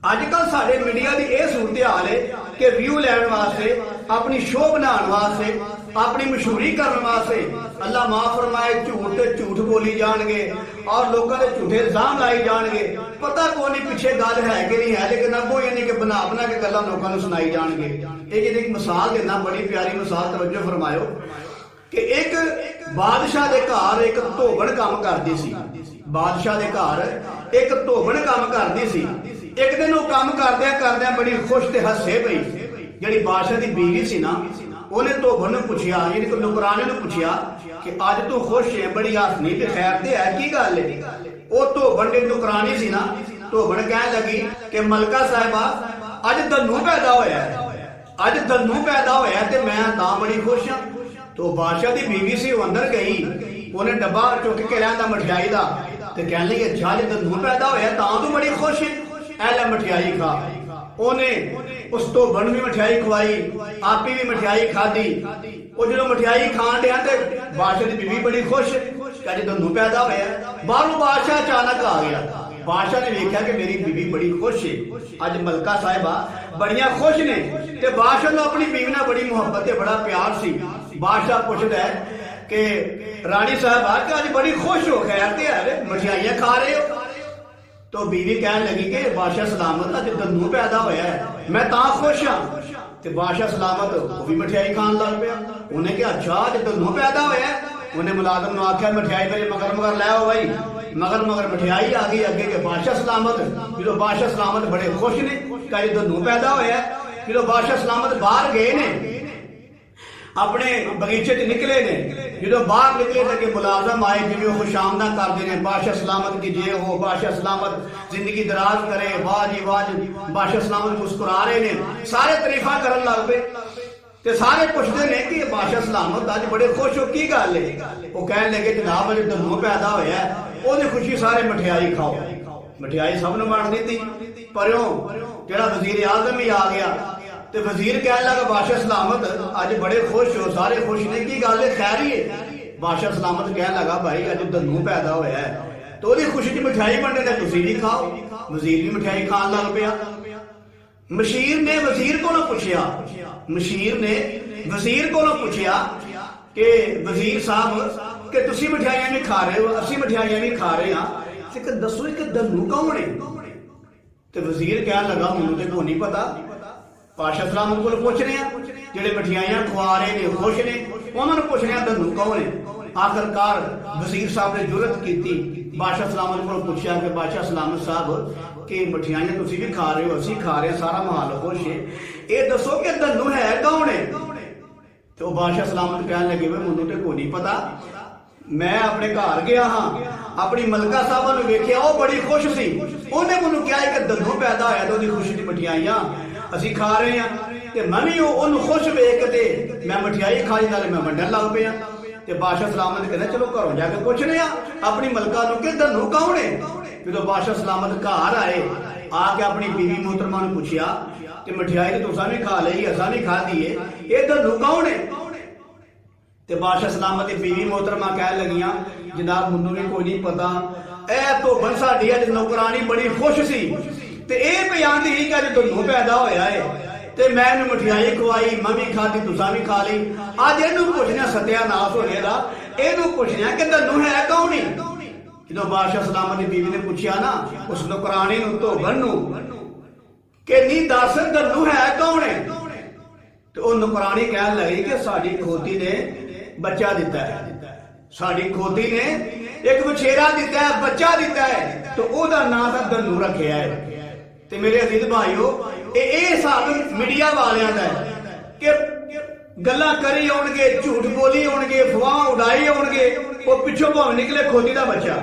अजकल साडे मीडिया की यह सूरत हाल है कि व्यू लैन वास्ते, अपनी शो बनाने वास्ते, अपनी मशहूरी करने वास्ते अल्लाह माफ फरमाए झूठ ते झूठ बोली जाएंगे और लोगों के झूठे इल्जाम लाई जाएंगे। पता को नहीं पिछे गल है कि नहीं है, लेकिन अगों यानी कि बना बना के गल्लां लोगों को सुनाई जाएंगे। एक मिसाल देना, बड़ी प्यारी मिसाल, तवज्जो फरमायो कि एक बादशाह के घर एक धोबन काम करती सी। बादशाह के घर एक धोबन काम करती सी। एक दिन वो काम करदे बड़ी खुश ते हसे पई। जिहड़ी बादशाह की बीवी सी ना, उन्हें धोबन ने पूछया, यानी कि नौकरानी ने पूछया कि अज तू खुश है, बड़ी हसनी ते खैर ते है, की गल है? वो धोबन की नौकरानी सी ना, धोबन कहन लगी कि मलका साहिबा अज धन्नू पैदा होया है, अज धन्नू पैदा होया ते मैं तां बड़ी खुश हाँ। तो बादशाह की बीवी सी, वो अंदर गई, उन्हें डब्बा चुक के लिया मठियाई का, ते कहन लगी अच्छा जे धन्नू पैदा होया तां तू बड़ी खुश है, ऐ ले मठियाई खा। उन्हें उस धोबन भी मठियाई खवाई, आपी भी मठियाई खाधी। वो जो मठियाई खान दिया तो बादशाह की बीवी बड़ी खुश, कह धन्नू पैदा होया। बाहरों बादशाह अचानक आ गया। बादशाह ने देखा कि मेरी बीवी बड़ी खुश है, अज मलका साहिबा बड़िया खुश ने। ते बादशाह ने अपनी बीवी ने बड़ी मुहब्बत बड़ा प्यार सी। बादशाह पूछता है कि रानी साहिबा अज बड़ी खुश हो, खैर ते है, मठियाइयां खा रहे हो? तो बीवी कहन लगी कि बादशाह सलामत अज धन्नू पैदा होया है, मैं तां खुश हाँ। ते बादशाह सलामत वो भी मठियाई खान लग पिया। उन्हें कहा अच्छा अज धन्नू पैदा होया है। उन्हें मुलाजम ने आख्या मठियाई मेरे मगर मगर लै आओ भाई। मगर मगर मठियाई आ गई अगे के बादशाह सलामत। जो बादशाह सलामत बड़े खुश ने कि अज धन्नू पैदा होया है। जो बादशाह सलामत बाहर गए ने, अपने बगीचे च निकले ने, जो बाहर निकले थे कि मुलाजम आए जिन्हें खुशामदा करते हैं, बादशाह सलामत की जे हो, बादशाह सलामत जिंदगी दराज करे, वाह जी वाह जी। बादशाह सलामत मुस्कुरा रहे ने, सारे तारीफा करन लग पे। ते सारे पूछते ने कि बादशाह सलामत अज बड़े खुश हो, की गल है? वो कहन लगे जनाब अज धन्नू पैदा होया है, ओदी खुशी सारे मठियाई खाओ। मठियाई सब ने वंड दी। परयों जेड़ा वजीर आजम ही आ गया, ते वजीर कह लगा बादशाह सलामत अज बड़े खुश हो, सारे खुश ने, की गल है, खैर ही है? बादशाह सलामत कह लगा भाई अज धन्नू पैदा होया है, तो ओदी खुशी च मिठाई बंडे ने, तुसीं भी खाओ। वजीर भी मिठाई खान लग पिया। मशीर ने वजीर को पूछया, मशीर ने वजीर को पूछया कि वजीर साहब कि तुसीं मिठाइयां भी खा रहे हो, असीं मिठाइयां भी खा रहे हाँ, ते दसो कि धन्नू कौन है? ते वजीर कह लगा मैनूं ते कोई नहीं पता, बादशाह सलामत को पूछ रहे हैं, जेडे मठियाइयां खवा रहे ने खुश ने, उन्होंने पूछ रहे हैं धन्नू कौन है? आखिरकार वजीर साहब ने जुरत की, बादशाह सलामत को पूछा कि बादशाह सलामत साहब कि मठियाइयां तुसीं भी खा रहे हो, असीं खा रहे हैं, सारा माहौल खुश है, ये दसो कि धन्नू है कौन है? तो बादशाह सलामत कहने लगे वे मैनूं ते कोई नहीं पता, मैं अपने घर गया हाँ, अपनी मलका साहबा नूं वेखिया, वो बड़ी खुश सी, उन्हें मैनूं कहा कि धन्नू पैदा होया, तो उहदी खुशी दी मठियाइयां असीं खा रहे हैं, ते मैं भी उन्हूं खुश वेख के मैं मठियाई खाई, नाले मैं वंडण लग पिया। ते बादशाह सलामत ने कहना चलो घरों जाके पुछने अपनी मलका नूं कि धन्नू कौन है? जो बादशाह सलामत घर आए, आके अपनी बीवी मोहतरमा ने पूछया कि मठियाई तो तुसां भी खा लई, असां भी खाधी है, ये धन्नू कौन है? ते बादशाह सलामत की बीवी मोहतरमा कह लगियां जनाब मैनूं भी कोई नहीं पता, ऐ धोबन साडी अज नौकरानी बड़ी खुश सी, ते एह पई आंदी ही कि अज धन्नू पैदा होया है, ते मैं इहनूं मठियाई खवाई, मैं भी खाधी, तुसां भी खा ली। अज इहनूं पुछना सत्यानाश होने दा, इहनूं पुछना कि धन्नू है कौन ही? जो बादशाह सलामत की बीवी ने पूछया ना उस नौकरानी नूं, धोबन नूं कि नी दस धन्नू है कौन है? तो वह नौकरानी कह लगी कि साडी खोती ने बच्चा दिता है, साडी खोती ने एक बछेरा दिता है, बच्चा दिता है, तो ओहदा नाम था धन्नू रखिया है। ते मेरे अजीज भाईओ, ये हिसाब मीडिया वालियां दा है कि गल्लां करी आउणगे, झूठ बोली आउणगे, अफवाह उड़ाई आउणगे, वो पिछों भावें निकले खोती दा बच्चा।